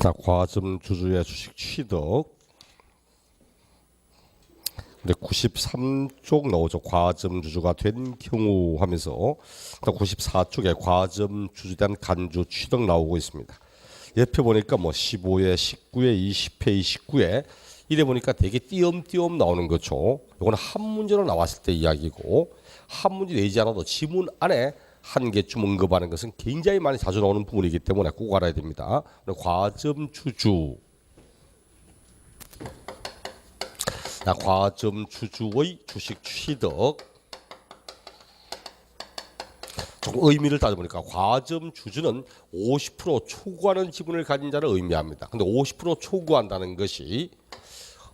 자, 과점 주주의 주식 취득. 근데 93쪽 나오죠. 과점 주주가 된 경우 하면서 94쪽에 과점 주주에 대한 간주 취득 나오고 있습니다. 옆에 보니까 뭐 15회, 19회, 20회, 29회 이래 보니까 되게 띄엄띄엄 나오는 거죠. 이거는 한 문제로 나왔을 때 이야기고, 한 문제 내지 않아도 지문 안에 한 개쯤 언급하는 것은 굉장히 많이 자주 나오는 부분이기 때문에 꼭 알아야 됩니다. 과점 주주. 자, 과점 주주의 주식 취득. 조금 의미를 따져보니까 과점 주주는 50% 초과하는 지분을 가진 자를 의미합니다. 근데 50% 초과한다는 것이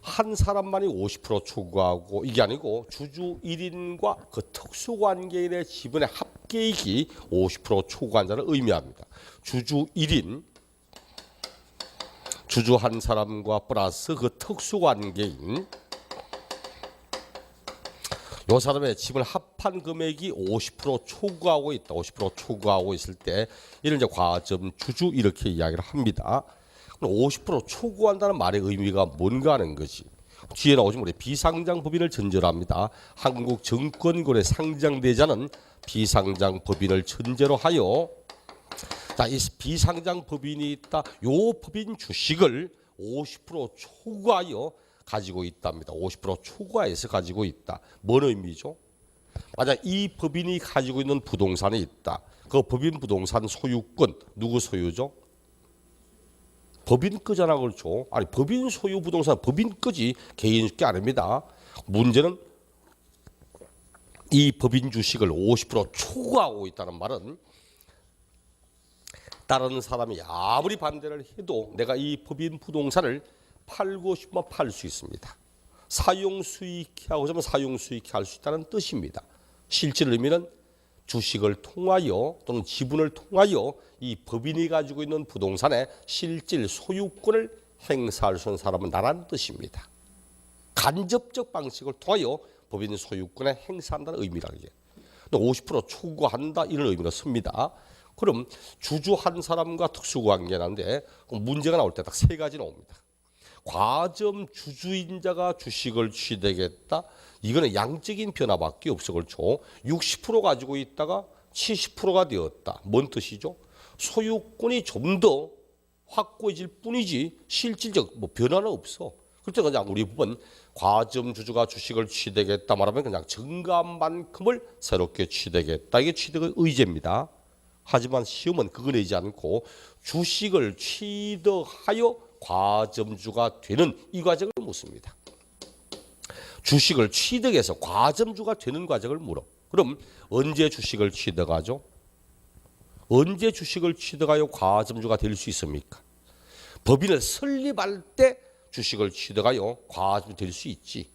한 사람만이 50% 초과하고 이게 아니고 주주 1인과 그 특수관계인의 지분의 합계액이 50% 초과한 자를 의미합니다. 주주 1인, 주주 한 사람과 플러스 그 특수관계인, 이 사람의 지분 합한 금액이 50% 초과하고 있다. 50% 초과하고 있을 때 이를 이제 과점 주주 이렇게 이야기를 합니다. 50% 초과한다는 말의 의미가 뭔가 하는 거지. 뒤에 나오지만 우리 비상장 법인을 전제로 합니다. 한국증권거래 상장대자는 비상장 법인을 전제로 하여, 자, 이 비상장 법인이 있다. 요 법인 주식을 50% 초과하여 가지고 있답니다. 50% 초과해서 가지고 있다. 뭔 의미죠? 만약 이 법인이 가지고 있는 부동산이 있다. 그 법인 부동산 소유권 누구 소유죠? 법인 거잖아, 그렇죠? 아니, 법인 소유 부동산 법인 거지 개인 게 아닙니다. 문제는 이 법인 주식을 50% 초과하고 있다는 말은 다른 사람이 아무리 반대를 해도 내가 이 법인 부동산을 팔고 싶으면 팔 수 있습니다. 사용 수익해 하고자 하면 사용 수익해 할 수 있다는 뜻입니다. 실제 의미는 주식을 통하여 또는 지분을 통하여 이 법인이 가지고 있는 부동산의 실질 소유권을 행사할 수 있는 사람은 나라는 뜻입니다. 간접적 방식을 통하여 법인 소유권에 행사한다는 의미라 이게. 50% 초과한다 이런 의미로 씁니다. 그럼 주주 한 사람과 특수관계인데 문제가 나올 때 딱 세 가지 나옵니다. 과점 주주인자가 주식을 취득했다. 이거는 양적인 변화밖에 없어. 그렇죠. 60% 가지고 있다가 70%가 되었다. 뭔 뜻이죠? 소유권이 좀 더 확고해질 뿐이지 실질적 뭐 변화는 없어. 그때 그냥 우리 법은 과점 주주가 주식을 취득했다 말하면 그냥 증가한 만큼을 새롭게 취득했다. 이게 취득의 의제입니다. 하지만 시험은 그거 내지 않고 주식을 취득하여 과점주가 되는 이 과정을 묻습니다. 주식을 취득해서 과점주가 되는 과정을 물어. 그럼 언제 주식을 취득하죠? 언제 주식을 취득하여 과점주가 될 수 있습니까? 법인을 설립할 때 주식을 취득하여 과점주 될 수 있지.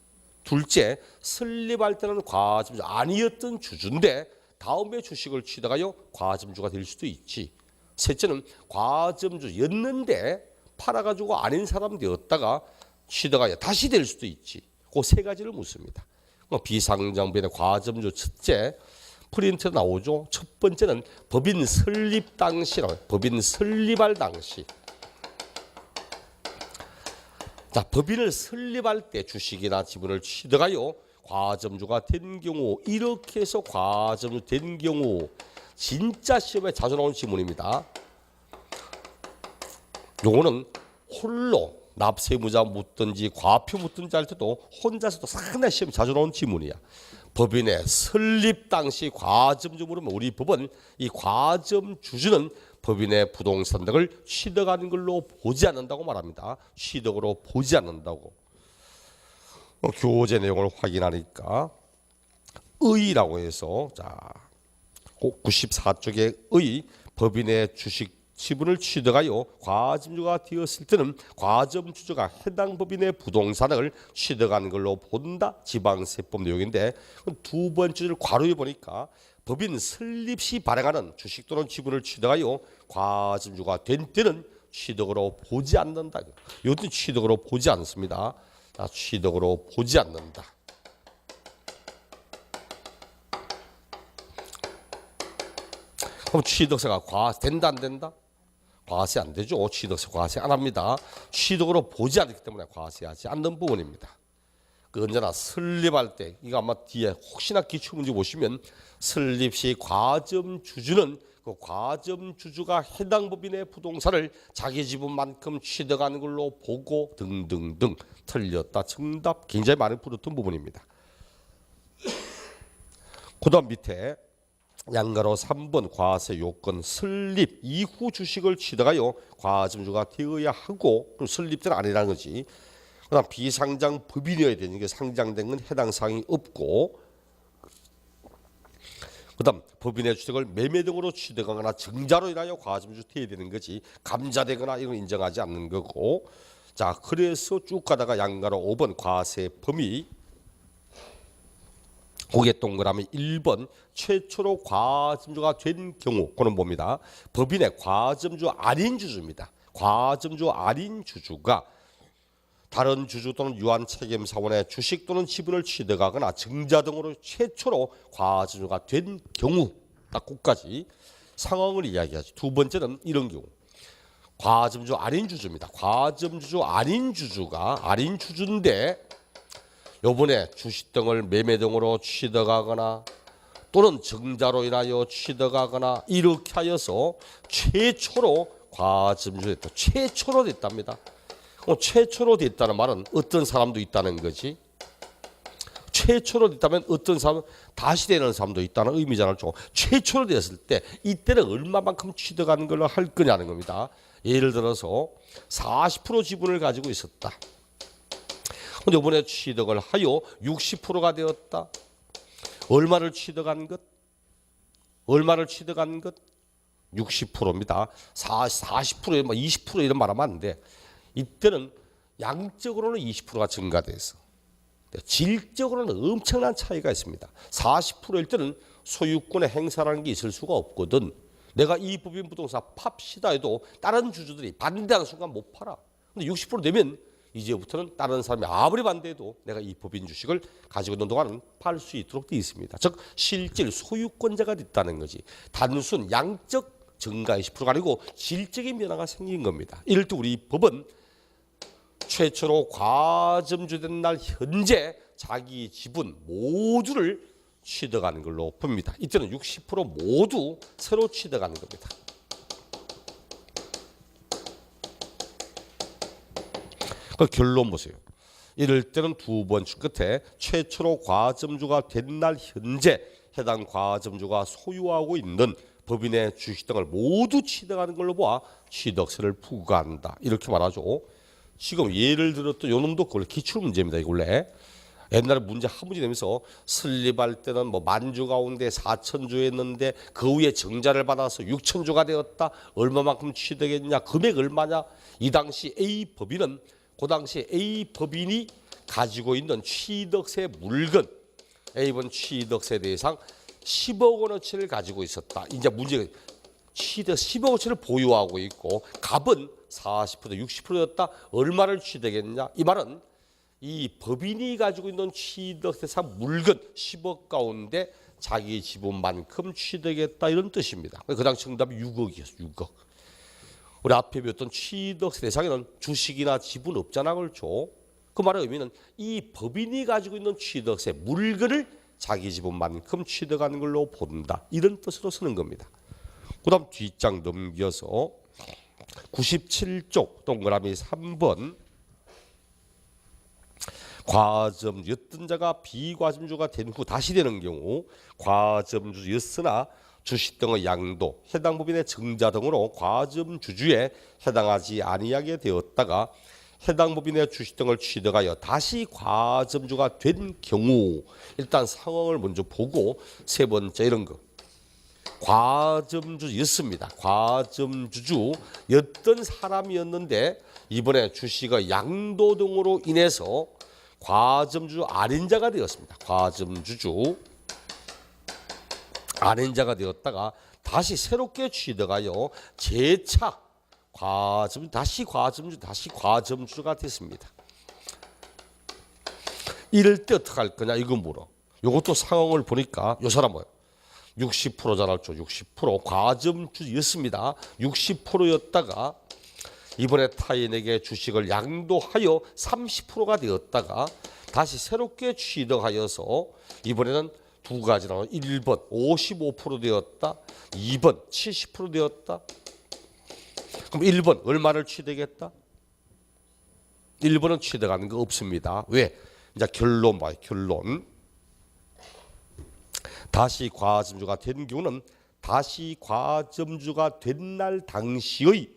둘째, 설립할 때는 과점주 아니었던 주주인데 다음에 주식을 취득하여 과점주가 될 수도 있지. 셋째는 과점주였는데 팔아가지고 아닌 사람 되었다가 취득하여 다시 될 수도 있지. 그 세 가지를 묻습니다. 비상장법인의 과점주 첫째 프린트 나오죠. 첫 번째는 법인 설립 당시라고. 법인 설립할 당시. 자, 법인을 설립할 때 주식이나 지분을 취득하여 과점주가 된 경우, 이렇게 해서 과점주 된 경우, 진짜 시험에 자주 나오는 지문입니다. 요거는 홀로 납세무자 묻든지 과표 묻든지 할 때도 혼자서도 상당히 시험에 자주 나오는 지문이야. 법인의 설립 당시 과점주 물으면 우리 법은 이 과점주주는 법인의 부동산 등을 취득하는 걸로 보지 않는다고 말합니다. 취득으로 보지 않는다고. 교재 내용을 확인하니까 의라고 해서, 자, 94쪽에 의 법인의 주식 지분을 취득하여 과점주가 되었을 때는 과점주주가 해당 법인의 부동산을 취득한 걸로 본다. 지방세법 내용인데 두 번째를 괄호에 보니까 법인 설립 시 발행하는 주식 또는 지분을 취득하여 과점주가 된 때는 취득으로 보지 않는다. 이것도 취득으로 보지 않습니다. 자, 취득으로 보지 않는다. 그럼 취득세가 된다 안 된다? 과세 안 되죠. 취득세 과세 안 합니다. 취득으로 보지 않기 때문에 과세하지 않는 부분입니다. 그 언제나 설립할 때 이거 아마 뒤에 혹시나 기출문제 보시면 설립 시 과점 주주는 그 과점 주주가 해당 법인의 부동산을 자기 지분만큼 취득하는 걸로 보고 등등등 틀렸다. 정답 굉장히 많이 풀었던 부분입니다. 그다음 밑에 양가로 3번 과세 요건 설립 이후 주식을 취득하여 과점주가 되어야 하고 그럼 설립자는 아니라는 거지. 그다음 비상장 법인이어야 되는 게 상장된 건 해당 사항이 없고 그다음 법인의 주택을 매매 등으로 취득하거나 증자로 인하여 과점주 되어야 되는 거지 감자되거나 이런 인정하지 않는 거고 자 그래서 쭉 가다가 양가로 5번 과세 범위 고개 동그라미 1번 최초로 과점주가 된 경우 그는 봅니다. 법인의 과점주 아닌 주주입니다. 과점주 아닌 주주가 다른 주주 또는 유한 책임사원의 주식 또는 지분을 취득하거나 증자 등으로 최초로 과점주가 된 경우 딱 끝까지 상황을 이야기하죠. 두 번째는 이런 경우 과점주 아닌 주주입니다. 과점주 아닌 주주인데 요번에 주식 등을 매매 등으로 취득하거나 또는 증자로 인하여 취득하거나 이렇게 하여서 최초로 과점주 됐다. 최초로 됐답니다. 최초로 됐다는 말은 어떤 사람도 있다는 거지. 최초로 됐다면 어떤 사람은 다시 되는 사람도 있다는 의미잖아요. 최초로 됐을 때 이때는 얼마만큼 취득하는 걸로 할 거냐는 겁니다. 예를 들어서 40% 지분을 가지고 있었다. 근데 이번에 취득을 하여 60%가 되었다. 얼마를 취득한 것? 60%입니다. 40%, 20% 이런 말하면 안 돼. 이때는 양적으로는 20%가 증가돼서 질적으로는 엄청난 차이가 있습니다. 40%일 때는 소유권의 행사라는 게 있을 수가 없거든. 내가 이 법인 부동산 팝시다 해도 다른 주주들이 반대하는 순간 못 팔아. 근데 60% 되면 이제부터는 다른 사람이 아무리 반대해도 내가 이 법인 주식을 가지고 있는 동안은 팔 수 있도록 되어 있습니다. 즉 실질 소유권자가 됐다는 거지. 단순 양적 증가 20%가 아니고 질적인 변화가 생긴 겁니다. 이럴 때 우리 법은 최초로 과점주 된 날 현재 자기 지분 모두를 취득하는 걸로 봅니다. 이때는 60% 모두 새로 취득하는 겁니다. 그 결론 보세요. 이럴 때는 두 번 끝에 최초로 과점주가 된 날 현재 해당 과점주가 소유하고 있는 법인의 주식 등을 모두 취득하는 걸로 보아 취득세를 부과한다. 이렇게 말하죠. 지금 예를 들었던 요 놈도 원래 기출 문제입니다. 이거 원래 옛날에 문제 한 문제 내면서 설립할 때는 뭐 만주 가운데 4천주였는데 그 후에 정자를 받아서 6천주가 되었다. 얼마만큼 취득했냐? 금액 얼마냐? 이 당시 A 법인은 그 당시 A 법인이 가지고 있는 취득세 물건 A번 취득세 대상 10억 원어치를 가지고 있었다. 이제 문제가 취득 10억 원어치를 보유하고 있고 갑은 40% 60%였다. 얼마를 취득했냐? 이 말은 이 법인이 가지고 있는 취득세상 물건 10억 가운데 자기 지분만큼 취득했다 이런 뜻입니다. 그 당시 정답이 6억이었어. 6억. 우리 앞에 배웠던 취득세 대상에는 주식이나 지분 없잖아. 그렇죠? 그 말의 의미는 이 법인이 가지고 있는 취득세 물건을 자기 지분만큼 취득하는 걸로 본다. 이런 뜻으로 쓰는 겁니다. 그 다음 뒷장 넘겨서 97쪽 동그라미 3번 과점주였던 자가 비과점주가 된 후 다시 되는 경우 과점주였으나 주식 등의 양도 해당 법인의 증자 등으로 과점주주에 해당하지 아니하게 되었다가 해당 법인의 주식 등을 취득하여 다시 과점주가 된 경우 일단 상황을 먼저 보고 세 번째 이런 거 과점주였습니다. 과점주주였던 사람이었는데 이번에 주식의 양도 등으로 인해서 과점주 아닌 자가 되었습니다. 과점주주 아닌 자가 되었다가 다시 새롭게 취득하여 재차 다시 과점주가 됐습니다. 이럴 때 어떻게 할 거냐 이건 물어. 이것도 상황을 보니까 이 사람은 60%잖아. 60% 과점주였습니다. 60%였다가 이번에 타인에게 주식을 양도하여 30%가 되었다가 다시 새롭게 취득하여서 이번에는 두 가지나 1번 55% 되었다. 2번 70% 되었다. 그럼 1번 얼마를 취득했다? 1번은 취득하는 거 없습니다. 왜? 이제 결론 봐요. 결론. 다시 과점주가 된 경우는 다시 과점주가 된 날 당시의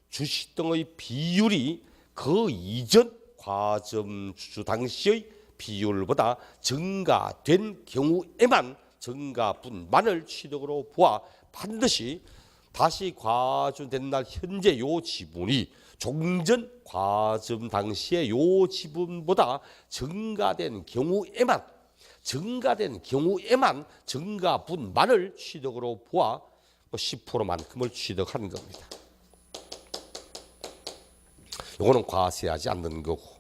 주식 등의 비율이 그 이전 과점주 당시의 비율보다 증가된 경우에만 증가분만을 취득으로 보아 반드시 다시 과점된 날 현재 요 지분이 종전 과점 당시의 요 지분보다 증가된 경우에만 증가분만을 취득으로 보아 10%만큼을 취득하는 겁니다. 요거는 과세하지 않는 거고.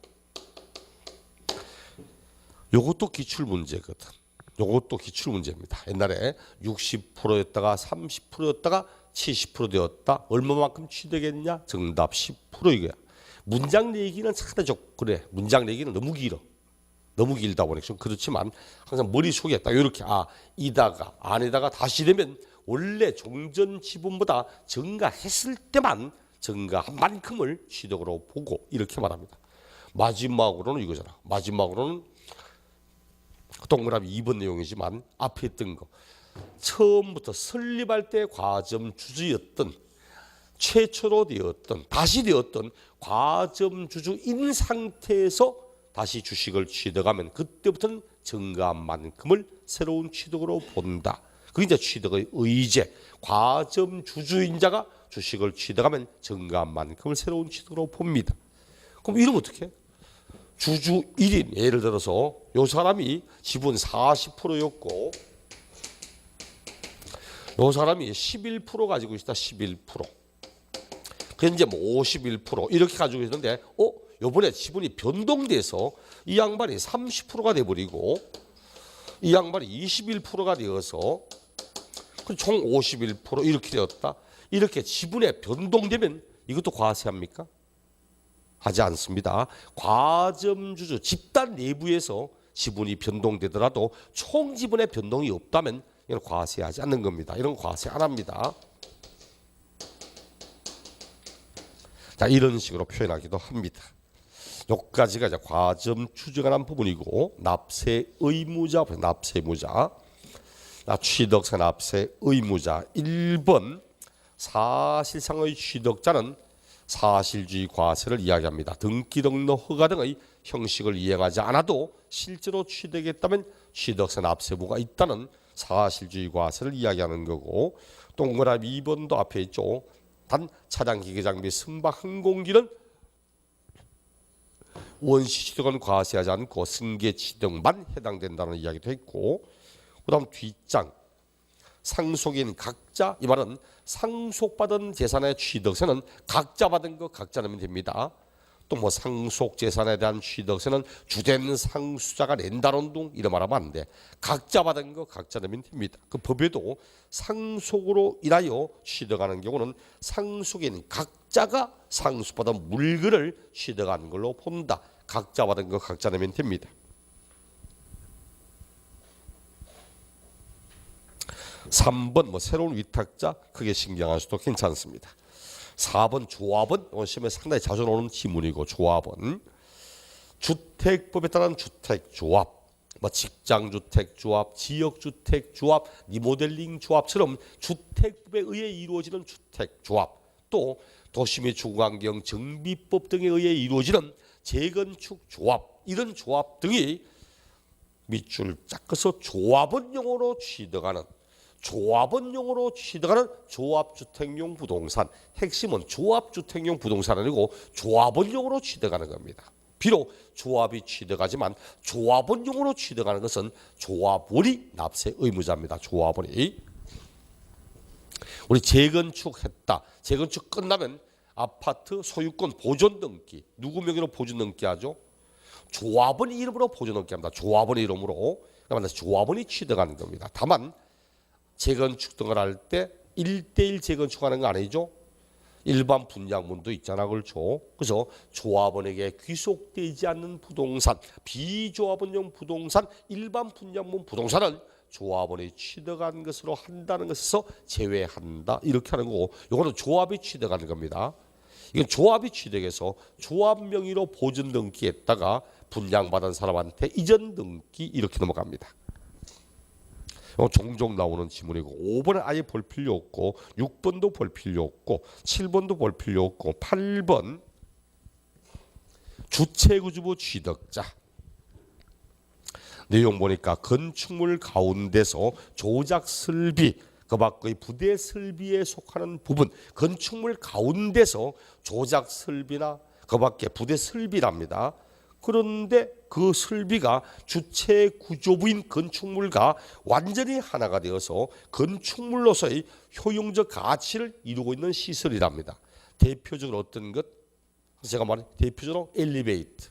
요것도 기출문제거든. 요것도 기출문제입니다. 옛날에 60%였다가 30%였다가 70% 되었다. 얼마만큼 취득했냐? 정답 10% 이거야. 문장 내기는 상당히 좋고 그래. 문장 내기는 너무 길어. 너무 길다 보니까 좀 그렇지만 항상 머릿속에 딱 이렇게 이다가 안에다가 다시 되면 원래 종전 지분보다 증가했을 때만 증가한 만큼을 취득으로 보고 이렇게 말합니다. 마지막으로는 이거잖아. 마지막으로는 동그라미 2번 내용이지만 앞에 있던 거. 처음부터 설립할 때 과점 주주였던 최초로 되었던 다시 되었던 과점 주주인 상태에서 다시 주식을 취득하면 그때부터는 증가한 만큼을 새로운 취득으로 본다. 그게 이제 취득의 의제. 과점 주주인 자가 주식을 취득하면 증가한 만큼을 새로운 취득으로 봅니다. 그럼 이러면 어떻게 해? 주주 1인 예를 들어서 요 사람이 지분 40%였고 요 사람이 11% 가지고 있다. 11%. 현재 뭐 51% 이렇게 가지고 있는데 요번에 지분이 변동돼서 이 양반이 30%가 돼버리고 이 양반이 21%가 되어서 총 51% 이렇게 되었다. 이렇게 지분에 변동되면 이것도 과세합니까? 하지 않습니다. 과점주주 집단 내부에서 지분이 변동되더라도 총 지분의 변동이 없다면 이건 과세하지 않는 겁니다. 이런 과세 안 합니다. 자, 이런 식으로 표현하기도 합니다. 여기까지가 이제 과점주주에 관한 부분이고 납세 의무자, 취득세 납세 의무자 1번 사실상의 취득자는 사실주의 과세를 이야기합니다. 등기 등록 허가 등의 형식을 이행하지 않아도 실제로 취득했다면 취득세 납세부가 있다는 사실주의 과세를 이야기하는 거고 동그라미 2번도 앞에 있죠. 단 차량 기계 장비 선박 항공기는 원시 취득은 과세하지 않고 승계 취득만 해당된다는 이야기도 했고 그다음 뒷장 상속인 각자 이 말은 상속받은 재산의 취득세는 각자 받은 거 각자 내면 됩니다. 또 뭐 상속 재산에 대한 취득세는 주된 상수자가 낸다는 둥 이런 말하면 안 돼. 각자 받은 거 각자 내면 됩니다. 그 법에도 상속으로 인하여 취득하는 경우는 상속인 각자가 상속받은 물건을 취득하는 걸로 본다. 각자 받은 거 각자 내면 됩니다. 3번 뭐 새로운 위탁자 크게 신경하셔도 괜찮습니다. 4번 조합은 시험에 상당히 자주 나오는 지문이고 조합은 주택법에 따른 주택조합, 뭐 직장주택조합, 지역주택조합, 리모델링 조합처럼 주택법에 의해 이루어지는 주택조합 또 도시및 주거환경 정비법 등에 의해 이루어지는 재건축조합 이런 조합 등이 밑줄 짝어서 조합원용으로 취득하는 조합주택용 부동산 핵심은 조합주택용 부동산은 아니고 조합원용으로 취득하는 겁니다. 비록 조합이 취득하지만 조합원용으로 취득하는 것은 조합원이 납세 의무자입니다. 조합원이 우리 재건축했다. 재건축 끝나면 아파트 소유권 보존 등기 누구 명의로 보존 등기 하죠? 조합원 이름으로 보존 등기 합니다. 조합원 이름으로 그러면 조합원이 취득하는 겁니다. 다만 재건축 등을 할 때 1대1 재건축하는 거 아니죠? 일반 분양문도 있잖아, 그렇죠? 그래서 조합원에게 귀속되지 않는 부동산, 비조합원용 부동산, 일반 분양문 부동산을 조합원이 취득한 것으로 한다는 것에서 제외한다, 이렇게 하는 거고, 이거는 조합이 취득하는 겁니다. 이건 조합이 취득해서 조합 명의로 보존 등기했다가 분양받은 사람한테 이전 등기 이렇게 넘어갑니다. 종종 나오는 지문이고 5번은 아예 볼 필요 없고 6번도 볼 필요 없고 7번도 볼 필요 없고 8번 주체구주부 취득자. 내용 보니까 건축물 가운데서 조작 설비, 그 밖의 부대 설비에 속하는 부분, 건축물 가운데서 조작 설비나 그 밖에 부대 설비랍니다. 그런데 그 설비가 주체 구조부인 건축물과 완전히 하나가 되어서 건축물로서의 효용적 가치를 이루고 있는 시설이랍니다. 대표적으로 어떤 것? 제가 말한 대표적으로 엘리베이터.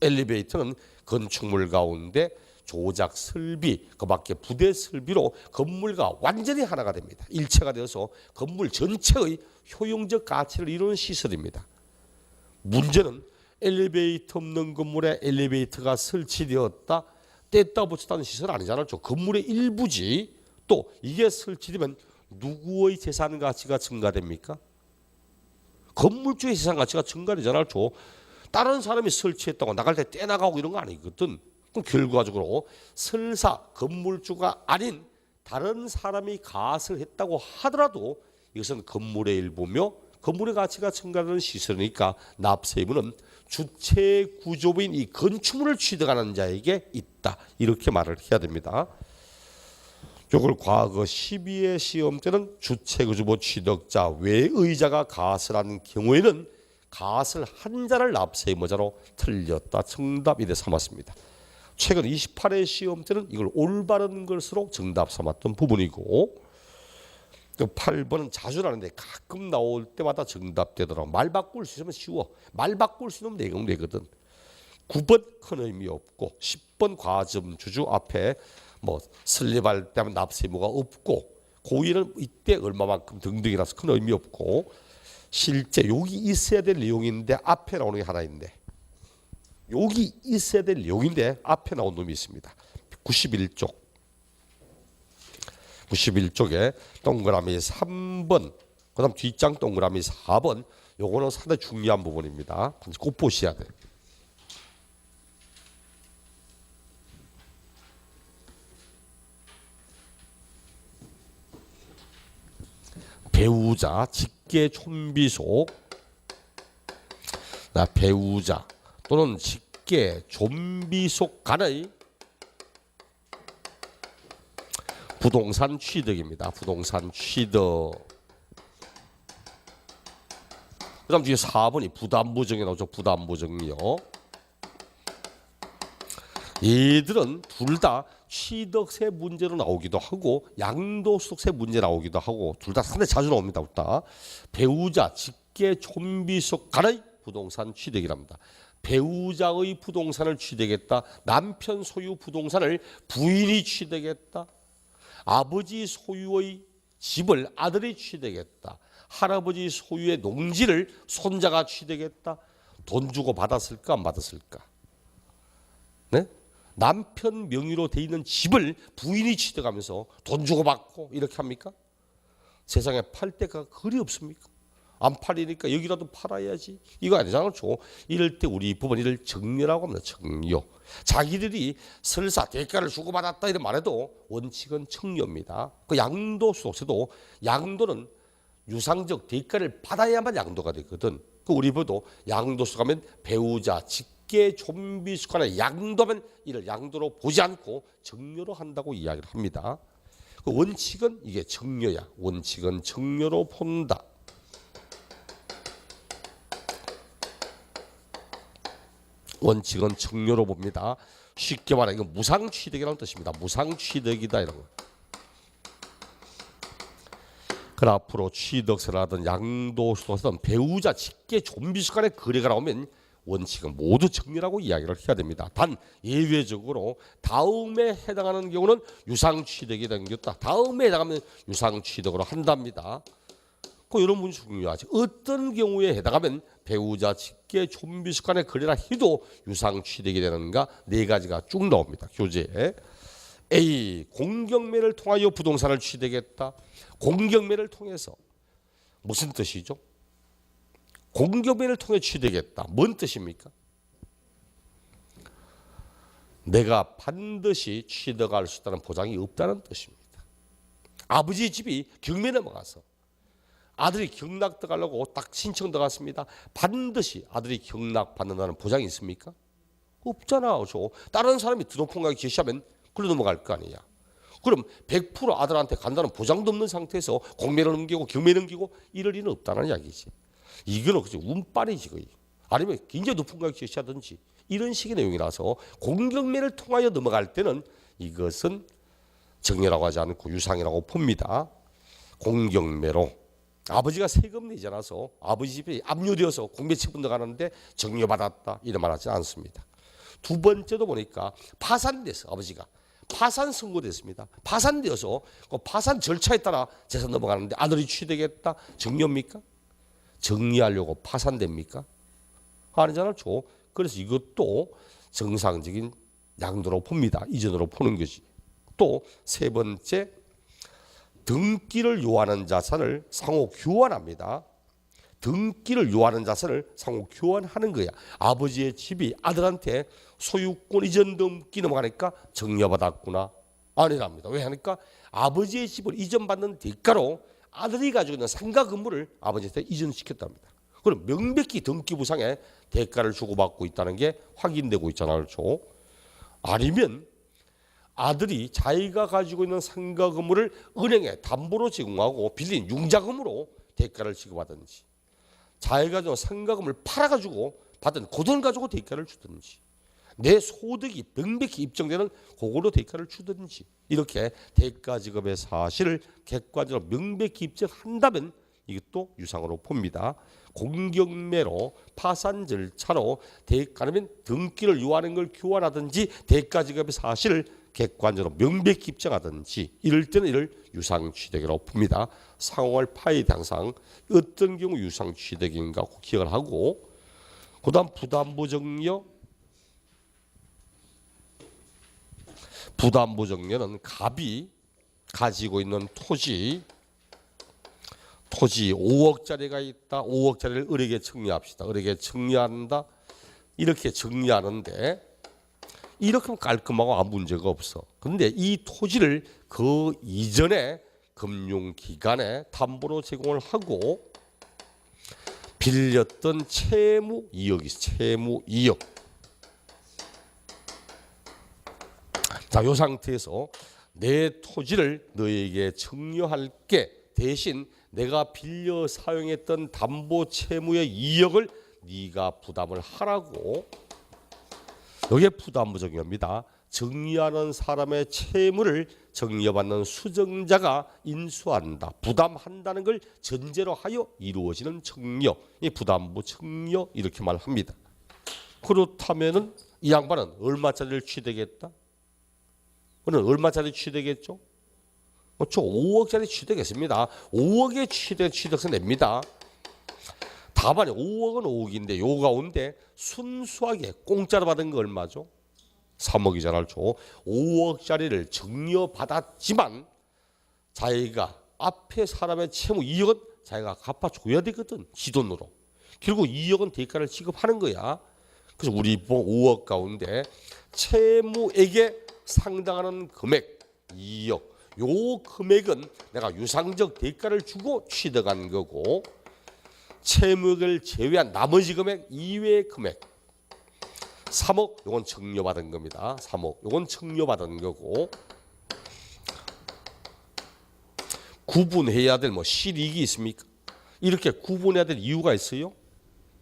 엘리베이터는 건축물 가운데 조작 설비, 그 밖에 부대 설비로 건물과 완전히 하나가 됩니다. 일체가 되어서 건물 전체의 효용적 가치를 이루는 시설입니다. 문제는 엘리베이터 없는 건물에 엘리베이터가 설치되었다, 뗐다 붙였다는 시설 아니잖아요. 건물의 일부지. 또 이게 설치되면 누구의 재산 가치가 증가됩니까? 건물주의 재산 가치가 증가되잖아요. 다른 사람이 설치했다고 나갈 때 떼나가고 이런 거 아니거든. 그럼 결과적으로 설사 건물주가 아닌 다른 사람이 가설을 했다고 하더라도 이것은 건물의 일부며 건물의 가치가 증가하는 시설이니까 납세 의무는 주체 구조부인 이 건축물을 취득하는 자에게 있다, 이렇게 말을 해야 됩니다. 이걸 과거 12회 시험 때는 주체 구조부 취득자 외의자가 가설한 경우에는 가설한 자를 납세 의무자로 틀렸다, 정답 이래 삼았습니다. 최근 28회 시험 때는 이걸 올바른 것으로 정답 삼았던 부분이고, 8번은 자주 나는데 가끔 나올 때마다 정답되더라고. 말 바꿀 수 있으면 쉬워. 말 바꿀 수 있는 내용 되거든. 9번 큰 의미 없고 10번 과점 주주 앞에 뭐 설립할 때 하면 납세 의무가 없고 고의는 이때 얼마만큼 등등이라서 큰 의미 없고, 실제 여기 있어야 될 내용인데 앞에 나오는 게 하나 있는데, 여기 있어야 될 내용인데 앞에 나온 놈이 있습니다. 91쪽에 동그라미 3번, 그 다음 뒷장 동그라미 4번, 요거는 상당히 중요한 부분입니다. 꼭 보셔야 돼요. 배우자, 직계 좀비속, 배우자 또는 직계 좀비속 간의 부동산 취득입니다. 부동산 취득. 그 다음 뒤에 4번이 부담보증이 나오죠. 부담보증이요. 얘들은 둘 다 취득세 문제로 나오기도 하고 양도소득세 문제 나오기도 하고 둘 다 상당히 자주 나옵니다. 둘 다. 배우자, 직계 좀비속 간의 부동산 취득이랍니다. 배우자의 부동산을 취득했다. 남편 소유 부동산을 부인이 취득했다. 아버지 소유의 집을 아들이 취득했다. 할아버지 소유의 농지를 손자가 취득했다. 돈 주고 받았을까 안 받았을까? 네? 남편 명의로 돼 있는 집을 부인이 취득하면서 돈 주고 받고 이렇게 합니까? 세상에 팔 데가 그리 없습니까? 안 팔리니까 여기라도 팔아야지. 이거 아니잖아요. 이럴 때 우리 법은 이를 정려라고 합니다. 정려. 자기들이 설사 대가를 주고받았다 이런 말해도 원칙은 정려입니다. 그 양도소득세도 양도는 유상적 대가를 받아야만 양도가 되거든. 그 우리 법도 양도소 가면 배우자, 직계 좀비속 간에 양도하면 이를 양도로 보지 않고 정려로 한다고 이야기를 합니다. 그 원칙은 이게 정려야. 원칙은 정려로 본다. 원칙은 정려로 봅니다. 쉽게 말하면 이건 무상취득이라는 뜻입니다. 무상취득이다 이런 거. 그 앞으로 취득세라든 양도소득세든 배우자, 직계 좀비속 간의 거래가 나오면 원칙은 모두 정리라고 이야기를 해야 됩니다. 단 예외적으로 다음에 해당하는 경우는 유상취득이 당겼다. 다음에 해당하면 유상취득으로 한답니다. 이런 문제 중요하지. 어떤 경우에 해당하면 배우자, 직계, 좀비 습관에 걸리라 해도 유상취득이 되는가 네 가지가 쭉 나옵니다. 교재에. A. 공경매를 통하여 부동산을 취득했다. 공경매를 통해서 무슨 뜻이죠? 공경매를 통해 취득했다. 뭔 뜻입니까? 내가 반드시 취득할 수 있다는 보장이 없다는 뜻입니다. 아버지 집이 경매 넘어가서 아들이 경락 들어가려고 딱 신청 들어갔습니다. 반드시 아들이 경락 받는다는 보장이 있습니까? 없잖아. 다른 사람이 등록통장에 제시하면 그래 넘어갈 거 아니야. 그럼 100% 아들한테 간다는 보장도 없는 상태에서 공매를 넘기고 경매를 넘기고 이럴 리는 없다는 이야기지. 이거는 그치 운빨이지 거의. 아니면 굉장히 높은 가격 제시하든지 이런 식의 내용이라서 공경매를 통하여 넘어갈 때는 이것은 정례라고 하지 않고 유상이라고 봅니다. 공경매로 아버지가 세금 내지 않아서 아버지 집에 압류되어서 공매채분 들어가는데 정려받았다 이런 말 하지 않습니다. 두 번째도 보니까 파산돼서 아버지가 파산 선고됐습니다. 파산되어서 그 파산 절차에 따라 재산 넘어가는데 아들이 취득했다. 정려입니까? 정리하려고 파산됩니까? 아니잖아요. 그래서 이것도 정상적인 양도로 봅니다. 이전으로 보는 것이. 또 세 번째 등기를 요하는 자산을 상호 교환합니다. 등기를 요하는 자산을 상호 교환하는 거야. 아버지의 집이 아들한테 소유권 이전 등기 넘어가니까 정려받았구나. 아니랍니다. 왜 하니까 아버지의 집을 이전받는 대가로 아들이 가지고 있는 상가 건물을 아버지한테 이전시켰답니다. 그럼 명백히 등기부상에 대가를 주고받고 있다는 게 확인되고 있잖아요. 아니면 아들이 자기가 가지고 있는 상가 건물을 은행에 담보로 제공하고 빌린 융자금으로 대가를 지급하든지 자기가 가지고 상가 건물을 팔아가지고 받은 그 돈 가지고 대가를 주든지 내 소득이 명백히 입증되는 그걸로 대가를 주든지 이렇게 대가 지급의 사실을 객관적으로 명백히 입증한다면 이것도 유상으로 봅니다. 공경매로 파산 절차로 대가는 등기를 요하는 걸 교환하든지 대가 지급의 사실을 객관적으로 명백히 입증하든지 이럴 때는 이를 유상취득이라고 봅니다. 상황을 파악해 항상 어떤 경우 유상취득인가 기억을 하고 그 다음 부담보정려. 부담보정려는 갑이 가지고 있는 토지 5억짜리가 있다. 5억짜리를 을에게 정리합시다. 을에게 정리한다. 이렇게 정리하는데 이렇게 하면 깔끔하고 아무 문제가 없어. 그런데 이 토지를 그 이전에 금융기관에 담보로 제공을 하고 빌렸던 채무 이역이 있어. 채무 이역. 자, 이 상태에서 내 토지를 너에게 정려할게. 대신 내가 빌려 사용했던 담보 채무의 이역을 네가 부담을 하라고. 이게 부담보정료입니다. 정리하는 사람의 채무를 정려받는 수정자가 인수한다. 부담한다는 걸 전제로 하여 이루어지는 정려. 이 부담보 정려 이렇게 말합니다. 그렇다면은 이 양반은 얼마짜리를 취득했다? 그는 얼마짜리 취득했죠? 5억짜리 취득했습니다. 5억의 취득세 냅니다. 다만 5억은 5억인데 요 가운데 순수하게 공짜로 받은 거 얼마죠? 3억이잖아요. 5억짜리를 정려받았지만 자기가 앞에 사람의 채무 2억은 자기가 갚아줘야 되거든. 지 돈으로. 결국 2억은 대가를 지급하는 거야. 그래서 우리 5억 가운데 채무에게 상당하는 금액 2억. 요 금액은 내가 유상적 대가를 주고 취득한 거고 채무액을 제외한 나머지 금액 이외의 금액 3억 요건 정려받은 겁니다. 3억 요건 정려받은 거고 구분해야 될 실익이 있습니까? 이렇게 구분해야 될 이유가 있어요?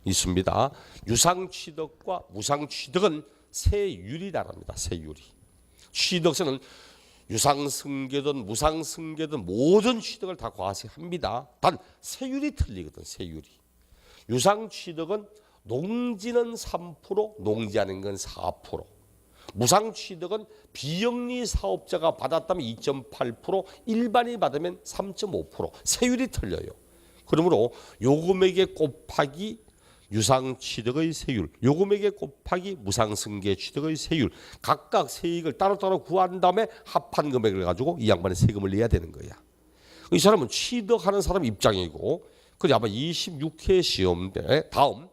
있습니다. 유상취득과 무상취득은 세율이랍니다. 세율이. 취득세는 유상승계든 무상승계든 모든 취득을 다 과세합니다. 단 세율이 틀리거든. 세율이. 유상취득은 농지는 3%, 농지 아닌 건 4%. 무상취득은 비영리 사업자가 받았다면 2.8%, 일반인이 받으면 3.5%. 세율이 틀려요. 그러므로 요금액에 곱하기 유상취득의 세율, 요금액에 곱하기 무상승계취득의 세율, 각각 세액을 따로따로 구한 다음에 합한 금액을 가지고 이 양반이 세금을 내야 되는 거야. 이 사람은 취득하는 사람 입장이고, 그래 아마 26회 시험 때 다음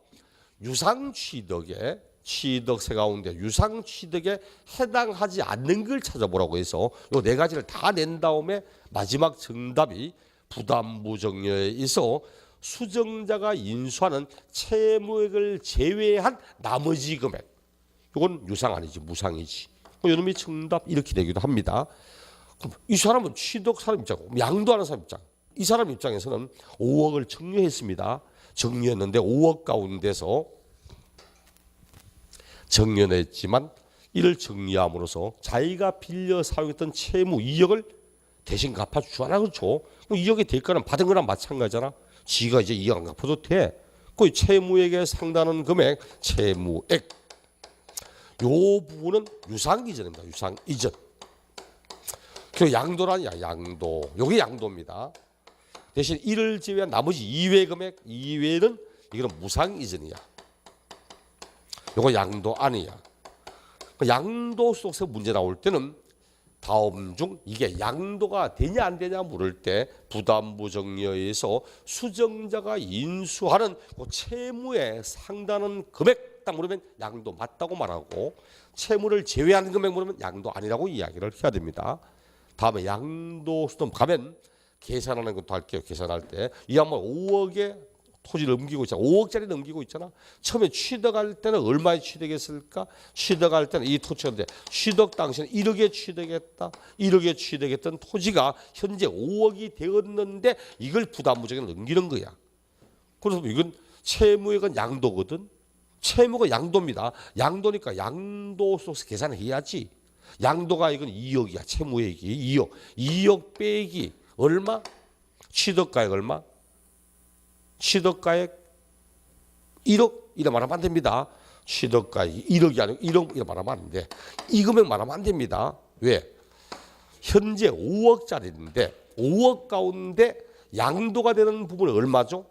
유상취득에 취득세 가운데 유상취득에 해당하지 않는 걸 찾아보라고 해서 요 네 가지를 다 낸 다음에 마지막 정답이 부담부정료에 있어 수정자가 인수하는 채무액을 제외한 나머지 금액. 이건 유상 아니지 무상이지. 이놈이 정답 이렇게 되기도 합니다. 그럼 이 사람은 취득 사람 입장이고 양도하는 사람 입장. 이 사람 입장에서는 5억을 정려했습니다. 정려했는데 5억 가운데서 정려했지만 이를 정리함으로써 자기가 빌려 사용했던 채무 2억을 대신 갚아주잖아. 그렇죠? 2억의 대가는 받은 거랑 마찬가지잖아. 지가 이제 2억 안 갚아도 돼. 그 채무액에 상당한 금액, 채무액. 요 부분은 유상이전입니다. 유상이전. 그 양도라냐, 양도. 요게 양도입니다. 대신 이를 제외한 나머지 이외 금액, 이외는 이거는 무상이전이야. 요거 양도 아니야. 양도 소득세 문제 나올 때는 다음 중 이게 양도가 되냐 안 되냐 물을 때 부담부정료에서 수정자가 인수하는 그 채무에 상당한 금액 딱 물으면 양도 맞다고 말하고, 채무를 제외하는 금액 물으면 양도 아니라고 이야기를 해야 됩니다. 다음에 양도 수도 가면 계산하는 것도 할게요. 계산할 때 이 양반 5억에 토지를 넘기고 있잖아. 5억짜리 넘기고 있잖아. 처음에 취득할 때는 얼마에 취득했을까? 취득할 때는 이 토지인데 취득 당시는 1억에 취득했다. 1억에 취득했던 토지가 현재 5억이 되었는데 이걸 부담부정에 넘기는 거야. 그래서 이건 채무액은 양도거든. 채무가 양도입니다. 양도니까 양도소득세 계산을 해야지. 양도가 이건 2억이야. 채무액이 2억. 2억 빼기 얼마? 취득가액 얼마? 취득가액 1억 이래 말하면 안 됩니다. 취득가액이 1억이 아니고 1억 이래 말하면 안 돼. 이 금액 말하면 안 됩니다. 왜? 현재 5억짜리인데 5억 가운데 양도가 되는 부분은 얼마죠?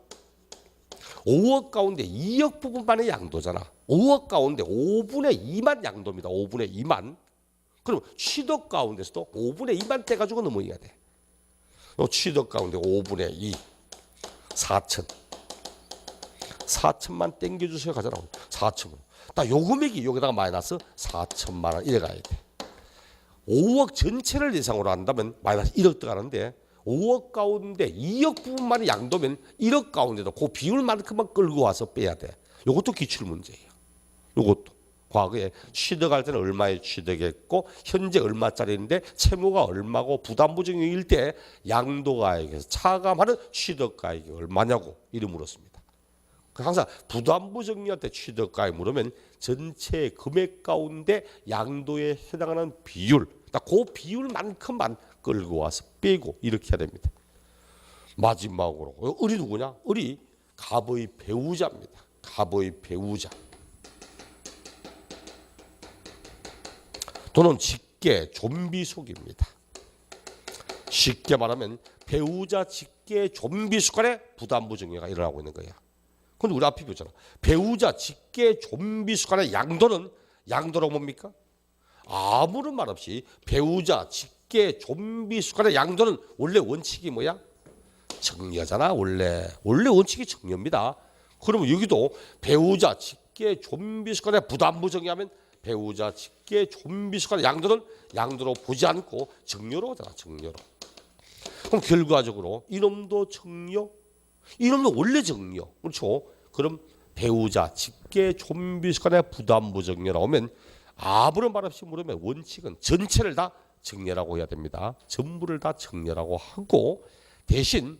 5억 가운데 2억 부분만의 양도잖아. 5억 가운데 5분의 2만 양도입니다. 5분의 2만. 그럼 취득 가운데서도 5분의 2만 떼가지고 넘어야 돼. 취득 가운데 5분의 2. 4천만 땡겨주세요 가잖아. 4천만. 나 요금액이 여기다가 마이너스 4천만 원 이래 가야 돼. 5억 전체를 대상으로 한다면 마이너스 1억 들어가는데 5억 가운데 2억 부분만이 양도면 1억 가운데도 그 비율만큼만 끌고 와서 빼야 돼. 요것도 기출문제예요. 요것도. 과거에 취득할 때는 얼마에 취득했고 현재 얼마짜리인데 채무가 얼마고 부담부정일 때 양도가액에서 차감하는 취득가액이 얼마냐고 이를 물었습니다. 항상 부담부정리할 때 취득가액 물으면 전체 금액 가운데 양도에 해당하는 비율, 그 비율만큼만 끌고 와서 빼고 이렇게 해야 됩니다. 마지막으로 을이 누구냐? 을이 갑의 배우자입니다. 갑의 배우자. 또는 직계 좀비 속입니다. 쉽게 말하면 배우자 직계 좀비 속간에 부담부정료가 일어나고 있는 거야. 그런데 우리 앞에 보잖아. 배우자 직계 좀비 속간의 양도라고 뭡니까? 아무런 말 없이 배우자 직계 좀비 속간의 양도는 원래 원칙이 뭐야? 정려잖아. 원래 원칙이 정려입니다. 그러면 여기도 배우자 직계 좀비 속간의 부담부정료하면 배우자 직계 좀비 속간의 양도는 양도로 보지 않고 정려로 하잖아. 정려로. 그럼 결과적으로 이놈도 정려, 이놈도 원래 정려. 그렇죠? 그럼 배우자 직계 좀비 속간의 부담부정려 나오면 아무런 말 없이 물으면 원칙은 전체를 다 정려라고 해야 됩니다. 전부를 다 정려라고 하고, 대신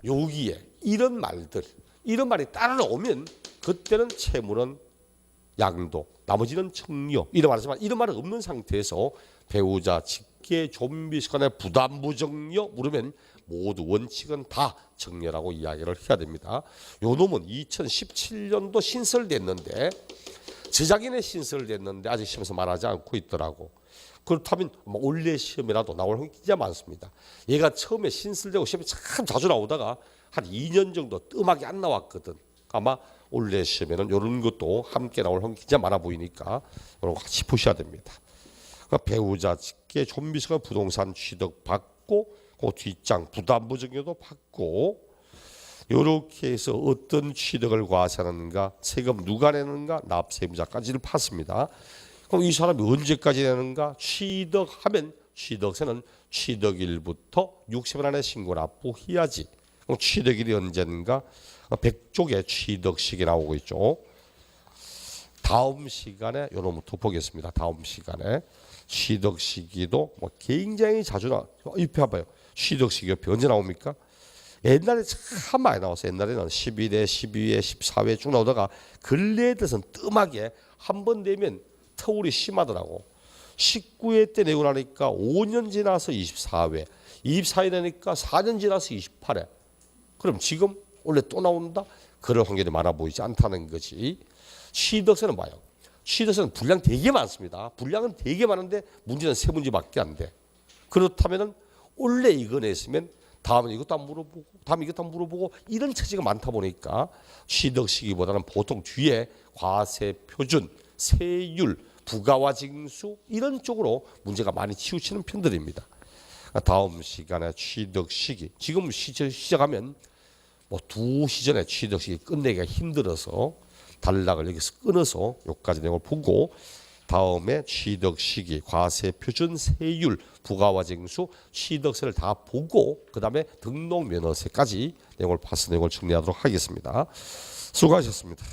여기에 이런 말이 따라오면 그때는 채무는 양도, 나머지는 정려 이런 말하지만 이런 말은 없는 상태에서 배우자 직계 좀비 속간의 부담부정려 물으면 모두 원칙은 다 정렬하고 이야기를 해야 됩니다. 요 놈은 2017년도 신설됐는데 제작인의 신설됐는데 아직 시험에서 말하지 않고 있더라고. 그렇다면 올해 시험이라도 나올 확률이 진짜 많습니다. 얘가 처음에 신설되고 시험에 참 자주 나오다가 한 2년 정도 뜸하게 안 나왔거든. 아마 올해 시험에는 이런 것도 함께 나올 확률이 진짜 많아 보이니까 이런 거 같이 보셔야 됩니다. 그러니까 배우자 직계 존비서가 부동산 취득 받고 그 뒷장 부담부 증여도 받고 이렇게 해서 어떤 취득을 과세하는가, 세금 누가 내는가, 납세무자까지를 봤습니다. 그럼 이 사람이 언제까지 내는가? 취득하면 취득세는 취득일부터 60일 안에 신고 납부해야지. 그럼 취득일이 언제인가? 100쪽에 취득식이 나오고 있죠. 다음 시간에 요놈부터 보겠습니다. 다음 시간에 취득 시기도 굉장히 자주 옆에 봐봐요. 취득 시기 옆에 언제 나옵니까? 옛날에 참 많이 나왔어요. 옛날에는 11회, 12회, 14회 쭉 나오다가 근래에 들어서는 뜸하게 한 번 되면 터울이 심하더라고. 19회 때 내고 나니까 5년 지나서 24회, 24회 되니까 4년 지나서 28회. 그럼 지금 원래 또 나온다? 그럴 확률이 많아 보이지 않다는 거지. 취득세는 뭐예요? 취득세는 분량 되게 많습니다. 분량은 되게 많은데 문제는 3문제밖에 안 돼. 그렇다면은 원래 이거 냈으면 다음에 이것도 안 물어보고 다음에 이것도 안 물어보고 이런 처지가 많다 보니까 취득 시기보다는 보통 뒤에 과세 표준, 세율, 부가와 징수 이런 쪽으로 문제가 많이 치우치는 편들입니다. 다음 시간에 취득 시기 지금 시작하면 2시 전에 취득 시기 끝내기가 힘들어서 단락을 여기서 끊어서 여기까지 내용을 보고 다음에 취득 시기, 과세 표준, 세율, 부가와 징수, 취득세를 다 보고 그 다음에 등록 면허세까지 내용을 봐서 내용을 정리하도록 하겠습니다. 수고하셨습니다.